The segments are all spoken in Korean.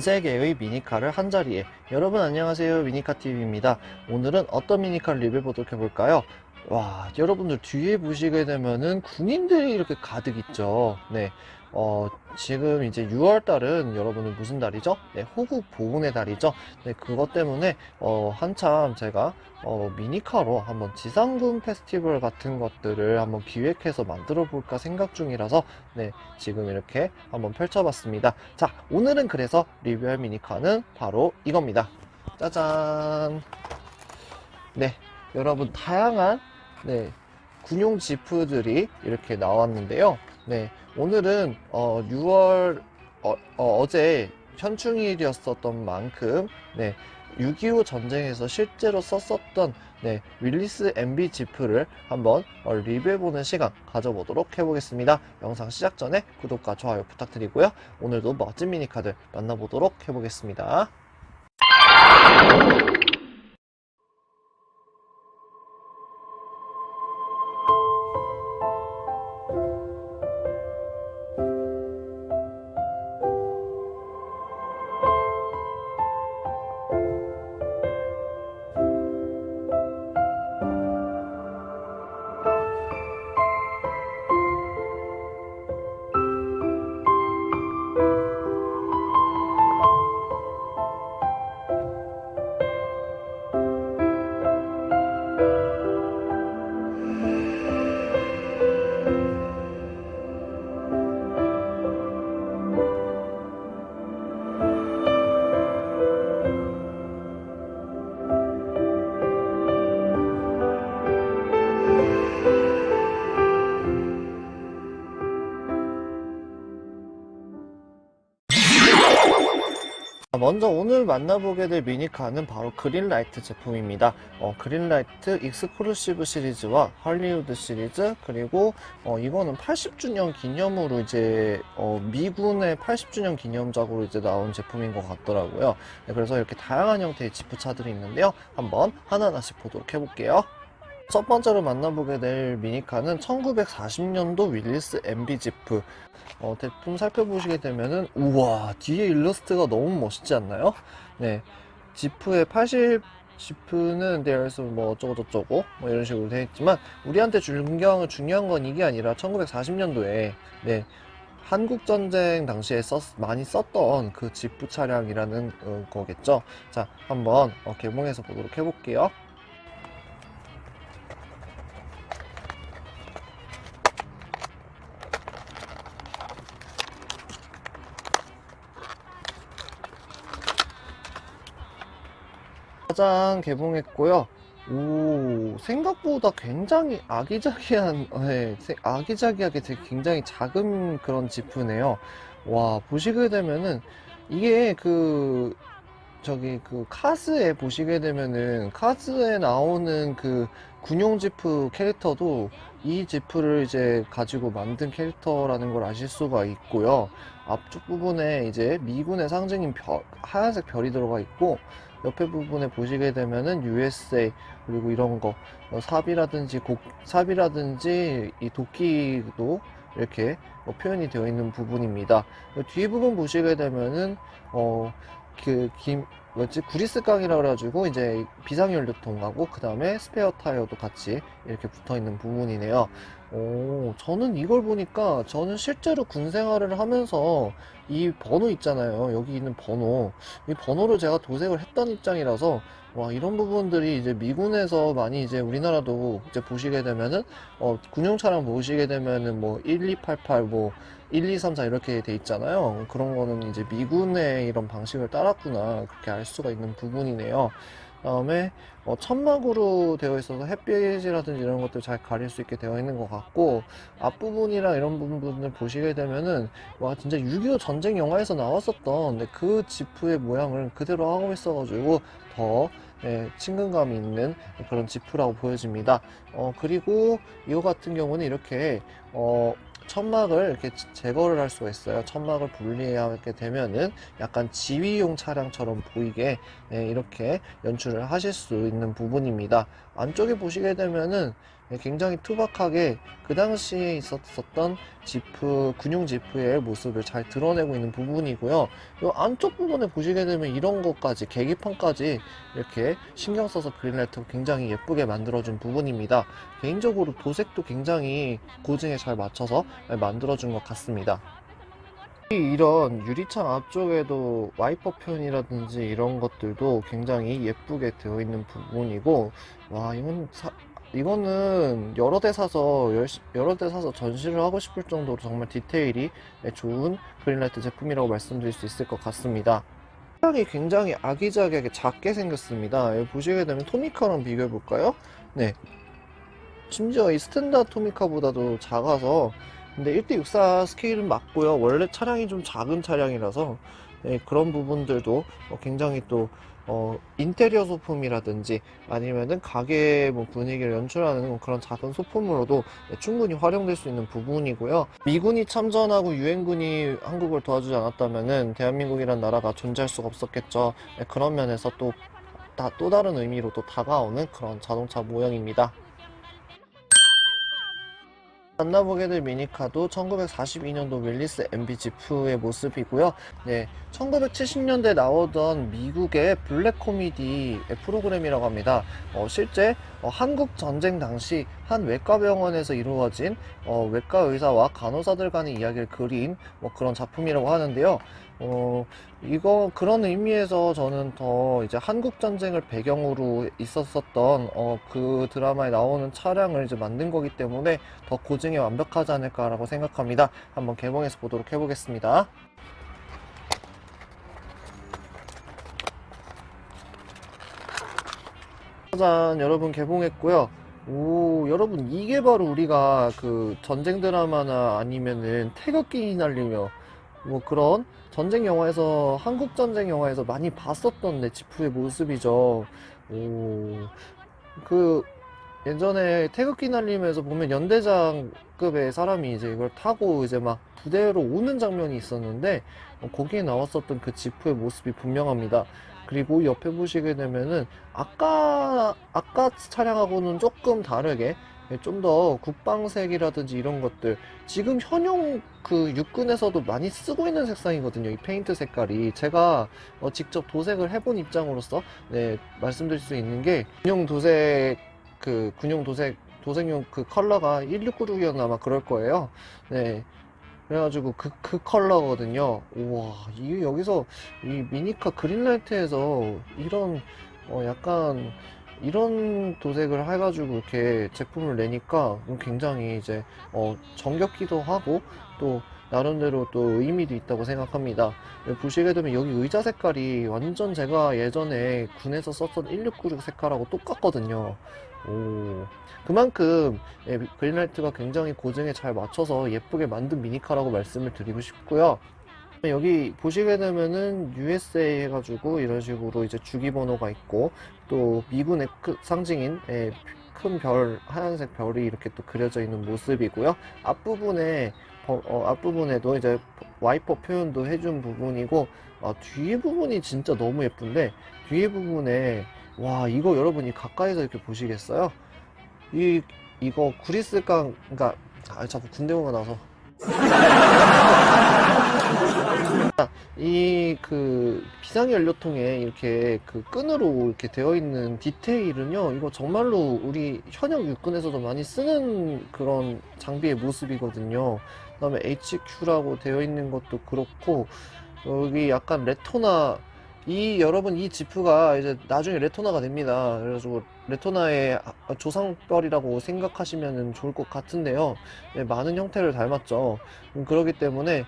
세개의 미니카를 한자리에. 여러분 안녕하세요, 미니카TV입니다. 오늘은 어떤 미니카를 리뷰해보도록 해볼까요? 와, 여러분들 뒤에 보시게 되면은 군인들이 이렇게 가득 있죠. 네. 지금 이제 6월달은 여러분은 무슨 달이죠? 네, 호국 보훈의 달이죠. 네, 그것 때문에 한참 제가 미니카로 한번 지상군 페스티벌 같은 것들을 한번 기획해서 만들어 볼까 생각 중이라서 네, 지금 이렇게 한번 펼쳐봤습니다. 자, 오늘은 그래서 리뷰할 미니카는 바로 이겁니다. 짜잔. 네, 여러분 다양한 네, 군용 지프들이 이렇게 나왔는데요. 네, 오늘은 6월 어제 현충일이었었던 만큼 네, 6.25 전쟁에서 실제로 썼었던 네, 윌리스 MB 지프를 한번 리뷰해보는 시간 가져보도록 해보겠습니다. 영상 시작 전에 구독과 좋아요 부탁드리고요. 오늘도 멋진 미니카들 만나보도록 해보겠습니다. 먼저 오늘 만나보게 될 미니카는 바로 그린라이트 제품입니다. 그린라이트 익스클루시브 시리즈와 할리우드 시리즈, 그리고 이거는 80주년 기념으로 이제 미군의 80주년 기념작으로 이제 나온 제품인 것 같더라고요. 네, 그래서 이렇게 다양한 형태의 지프차들이 있는데요. 한번 하나하나씩 보도록 해볼게요. 첫 번째로 만나보게 될 미니카는 1940년도 윌리스 MB 지프. 대품 살펴보시게 되면은, 우와, 뒤에 일러스트가 너무 멋있지 않나요? 네. 지프의 80, 지프는 there's 뭐 어쩌고저쩌고, 뭐 이런 식으로 되어 있지만, 우리한테 중요한 건 이게 아니라 1940년도에, 네. 한국전쟁 당시에 많이 썼던 그 지프 차량이라는 거겠죠. 자, 한번 개봉해서 보도록 해볼게요. 짜잔, 개봉했고요. 오, 생각보다 굉장히 아기자기한, 네, 아기자기하게 되게 굉장히 작은 그런 지프네요. 와, 보시게 되면은 이게 카즈에 보시게 되면은 카즈에 나오는 그 군용 지프 캐릭터도 이 지프를 이제 가지고 만든 캐릭터라는 걸 아실 수가 있고요. 앞쪽 부분에 이제 미군의 상징인 하얀색 별이 들어가 있고, 옆에 부분에 보시게 되면은 USA, 그리고 이런 거 삽이라든지 이 도끼도 이렇게 표현이 되어 있는 부분입니다. 뒤 부분 보시게 되면은 구리스강이라 그래가지고 이제 비상연료통하고 그 다음에 스페어 타이어도 같이 이렇게 붙어 있는 부분이네요. 저는 이걸 보니까 저는 실제로 군 생활을 하면서 이 번호 있잖아요. 여기 있는 번호, 이 번호를 제가 도색을 했던 입장이라서 와, 이런 부분들이 이제 미군에서 많이 이제 우리나라도 이제 보시게 되면은 군용 차량 보시게 되면은 뭐 1288, 뭐 1234 이렇게 돼 있잖아요. 그런 거는 이제 미군의 이런 방식을 따랐구나, 그렇게 알 수가 있는 부분이네요. 다음에 천막으로 되어 있어서 햇빛이라든지 이런 것들 잘 가릴 수 있게 되어 있는 것 같고, 앞부분이랑 이런 부분을 보시게 되면은 와, 진짜 6.25 전쟁 영화에서 나왔었던 그 지프의 모양을 그대로 하고 있어가지고 더 친근감이 있는 그런 지프라고 보여집니다. 그리고 이거 같은 경우는 이렇게 천막을 이렇게 제거를 할 수가 있어요. 천막을 분리하게 되면은 약간 지휘용 차량처럼 보이게 이렇게 연출을 하실 수 있는 부분입니다. 안쪽에 보시게 되면은 굉장히 투박하게 그 당시에 있었던 지프, 군용 지프의 모습을 잘 드러내고 있는 부분이고요. 이 안쪽 부분에 보시게 되면 이런 것까지, 계기판까지 이렇게 신경 써서 그린라이트가 굉장히 예쁘게 만들어준 부분입니다. 개인적으로 도색도 굉장히 고증에 잘 맞춰서 만들어준 것 같습니다. 이런 유리창 앞쪽에도 와이퍼 표현이라든지 이런 것들도 굉장히 예쁘게 되어 있는 부분이고, 와, 이거는 여러 대 사서 전시를 하고 싶을 정도로 정말 디테일이 좋은 그린라이트 제품이라고 말씀드릴 수 있을 것 같습니다. 차량이 굉장히 아기자기하게 작게 생겼습니다. 여기 보시게 되면 토미카랑 비교해 볼까요? 네. 심지어 이 스탠다드 토미카보다도 작아서, 근데 1대64 스케일은 맞고요. 원래 차량이 좀 작은 차량이라서 네, 그런 부분들도 굉장히 또 인테리어 소품이라든지 아니면은 가게 뭐 분위기를 연출하는 그런 작은 소품으로도 네, 충분히 활용될 수 있는 부분이고요. 미군이 참전하고 유엔군이 한국을 도와주지 않았다면은 대한민국이란 나라가 존재할 수가 없었겠죠. 네, 그런 면에서 또 다른 의미로 또 다가오는 그런 자동차 모형입니다. 만나보게 될 미니카도 1942년도 윌리스 MB 지프의 모습이고요. 네, 1970년대 나오던 미국의 블랙 코미디 프로그램이라고 합니다. 실제 한국 전쟁 당시 한 외과 병원에서 이루어진 외과 의사와 간호사들 간의 이야기를 그린 그런 작품이라고 하는데요. 그런 의미에서 저는 더 이제 한국 전쟁을 배경으로 있었었던 그 드라마에 나오는 차량을 이제 만든 거기 때문에 더 고증이 완벽하지 않을까라고 생각합니다. 한번 개봉해서 보도록 해보겠습니다. 짜잔, 여러분 개봉했고요. 오, 여러분 이게 바로 우리가 그 전쟁 드라마나 아니면은 태극기 날리며 그런 전쟁 영화에서, 한국 전쟁 영화에서 많이 봤었던 지프의 모습이죠. 오, 그 예전에 태극기 날리면서 보면 연대장급의 사람이 이제 이걸 타고 이제 막 부대로 오는 장면이 있었는데 거기에 나왔었던 그 지프의 모습이 분명합니다. 그리고 옆에 보시게 되면은 아까 차량하고는 조금 다르게 좀 더 국방색이라든지 이런 것들, 지금 현용 그 육군에서도 많이 쓰고 있는 색상이거든요. 이 페인트 색깔이 제가 직접 도색을 해본 입장으로서 네, 말씀드릴 수 있는 게 도색용 그 컬러가 1696이었나 아마 그럴 거예요. 네. 그래가지고 그 컬러거든요. 우와, 이게 여기서 이 미니카 그린라이트에서 이런 약간 이런 도색을 해가지고 이렇게 제품을 내니까 굉장히 이제 정겹기도 하고 또 나름대로 또 의미도 있다고 생각합니다. 보시게 되면 여기 의자 색깔이 완전 제가 예전에 군에서 썼던 1696 색깔하고 똑같거든요. 오, 그만큼 그린라이트가 굉장히 고증에 잘 맞춰서 예쁘게 만든 미니카라고 말씀을 드리고 싶고요. 여기 보시게 되면은 USA 해가지고 이런 식으로 이제 주기번호가 있고 또 미군의 상징인 큰 별, 하얀색 별이 이렇게 또 그려져 있는 모습이고요. 앞부분에도 이제 와이퍼 표현도 해준 부분이고, 뒤에 부분이 진짜 너무 예쁜데, 뒤에 부분에, 와, 이거 여러분이 가까이서 이렇게 보시겠어요? 이거 구리스강, 그러니까, 자꾸 군대문가 나와서. 비상연료통에 이렇게 그 끈으로 이렇게 되어 있는 디테일은요, 이거 정말로 우리 현역 육군에서도 많이 쓰는 그런 장비의 모습이거든요. 그 다음에 HQ라고 되어 있는 것도 그렇고, 여기 약간 레토나, 여러분 이 지프가 이제 나중에 레토나가 됩니다. 그래가지고 레토나의 조상별이라고 생각하시면 좋을 것 같은데요. 네, 많은 형태를 닮았죠. 그렇기 때문에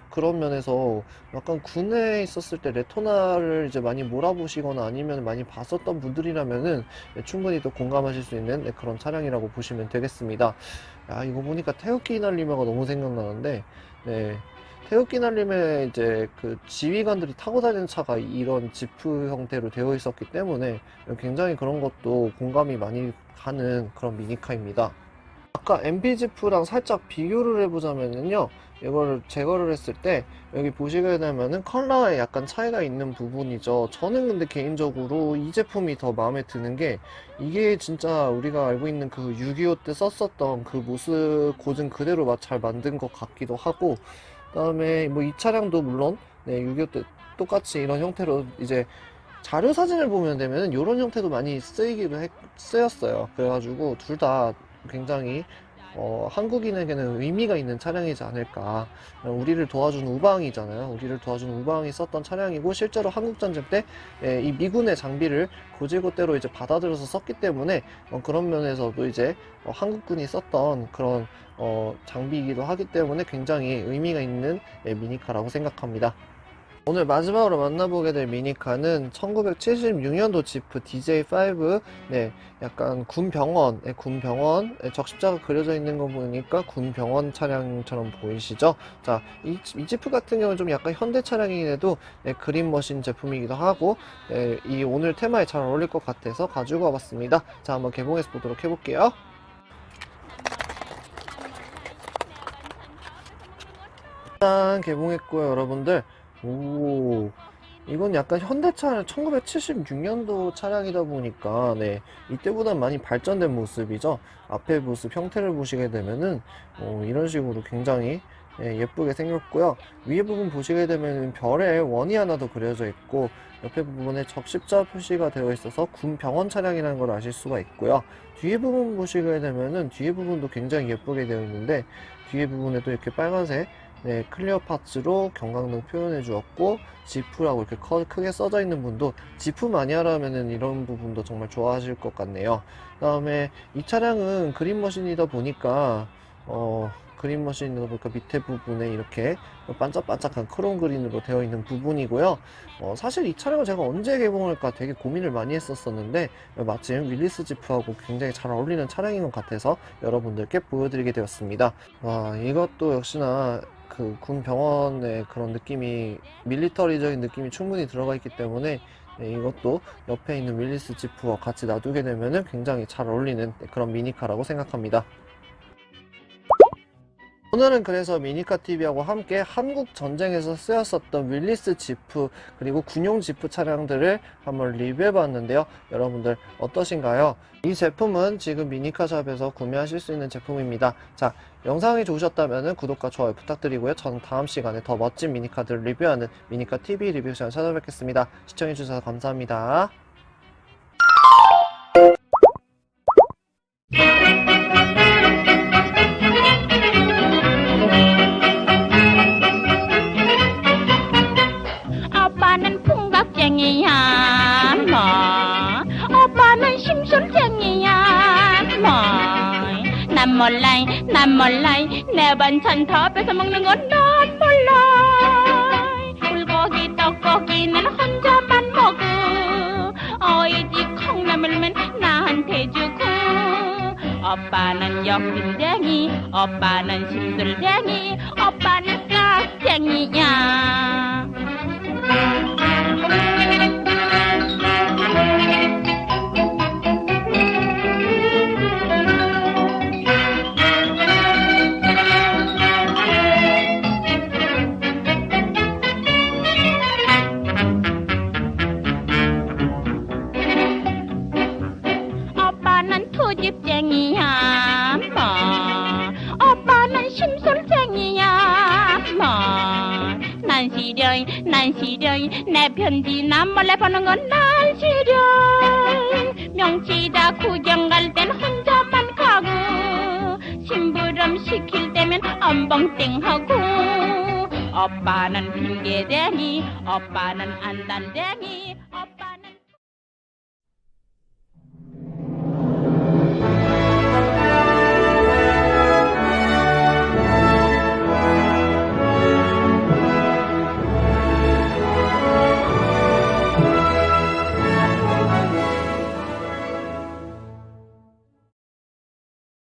그런 면에서 약간 군에 있었을 때 레토나를 이제 많이 몰아보시거나 아니면 많이 봤었던 분들이라면은 충분히 또 공감하실 수 있는 그런 차량이라고 보시면 되겠습니다. 야, 이거 보니까 태극기 날리며가 너무 생각나는데, 네. 태극기 날림에 이제 그 지휘관들이 타고 다니는 차가 이런 지프 형태로 되어 있었기 때문에 굉장히 그런 것도 공감이 많이 가는 그런 미니카입니다. 아까 MB 지프랑 살짝 비교를 해보자면요, 이거를 제거를 했을 때 여기 보시게 되면은 컬러에 약간 차이가 있는 부분이죠. 저는 근데 개인적으로 이 제품이 더 마음에 드는 게 이게 진짜 우리가 알고 있는 그 6.25 때 썼었던 그 모습 고증 그대로 잘 만든 것 같기도 하고, 그다음에 뭐 이 차량도 물론 6.25 때 똑같이 이런 형태로 이제 자료 사진을 보면 되면은 이런 형태도 많이 쓰였어요. 그래가지고 둘 다 굉장히 한국인에게는 의미가 있는 차량이지 않을까. 우리를 도와준 우방이잖아요. 우리를 도와준 우방이 썼던 차량이고, 실제로 한국전쟁 때 이 미군의 장비를 고질고대로 이제 받아들여서 썼기 때문에 그런 면에서도 이제 한국군이 썼던 그런 장비이기도 하기 때문에 굉장히 의미가 있는 미니카라고 생각합니다. 오늘 마지막으로 만나보게 될 미니카는 1976년도 지프 DJ5. 약간 군병원, 적십자가 그려져 있는 거 보니까 군병원 차량처럼 보이시죠? 자, 이 지프 같은 경우는 좀 약간 현대 차량이긴 해도 그린머신 제품이기도 하고, 이 오늘 테마에 잘 어울릴 것 같아서 가지고 와봤습니다. 자, 한번 개봉해서 보도록 해볼게요. 짠, 개봉했고요, 여러분들. 오, 이건 약간 현대차 1976년도 차량이다 보니까 이때보단 많이 발전된 모습이죠. 앞에 모습 형태를 보시게 되면은 이런 식으로 굉장히 예쁘게 생겼고요. 위에 부분 보시게 되면 별의 원이 하나 더 그려져 있고, 옆에 부분에 적십자 표시가 되어 있어서 군병원 차량이라는 걸 아실 수가 있고요. 뒤에 부분 보시게 되면은 뒤에 부분도 굉장히 예쁘게 되어 있는데, 뒤에 부분에도 이렇게 빨간색 클리어 파츠로 경광등 표현해 주었고, 지프라고 이렇게 크게 써져 있는 분도 지프 마니아라면은 이런 부분도 정말 좋아하실 것 같네요. 그 다음에 이 차량은 그린머신이다 보니까 밑에 부분에 이렇게 반짝반짝한 크롬 그린으로 되어 있는 부분이고요. 사실 이 차량을 제가 언제 개봉할까 되게 고민을 많이 했었었는데, 마침 윌리스 지프하고 굉장히 잘 어울리는 차량인 것 같아서 여러분들께 보여드리게 되었습니다. 와, 이것도 역시나 그 군병원의 그런 느낌이, 밀리터리적인 느낌이 충분히 들어가 있기 때문에 이것도 옆에 있는 윌리스 지프와 같이 놔두게 되면은 굉장히 잘 어울리는 그런 미니카라고 생각합니다. 오늘은 그래서 미니카TV하고 함께 한국 전쟁에서 쓰였었던 윌리스 지프 그리고 군용 지프 차량들을 한번 리뷰해 봤는데요. 여러분들 어떠신가요? 이 제품은 지금 미니카샵에서 구매하실 수 있는 제품입니다. 자, 영상이 좋으셨다면 구독과 좋아요 부탁드리고요. 저는 다음 시간에 더 멋진 미니카들을 리뷰하는 미니카TV 리뷰 시간 찾아뵙겠습니다. 시청해주셔서 감사합니다. 오빠는 풍각쟁이야 뭐 오빠는 심술쟁이야 뭐 난 몰라 내 반찬 다 뺏어먹는 건 난 몰라. 불고기 떡고기는 혼자만 먹어 어이지 콩나물면 나한테 주고. 오빠는 욕심쟁이 오빠는 심술쟁이 오빠는 깍쟁이야. 오빠는 투집쟁이야 뭐 오빠는 심술쟁이야 뭐 난 시려이 내 편지 난 몰래 보는 건 난 시려이. 명치다 구경 갈 땐 혼자만 가고 심부름 시킬 때면 엄벙땡하고. 오빠는 핑계대니 오빠는 안단쟁이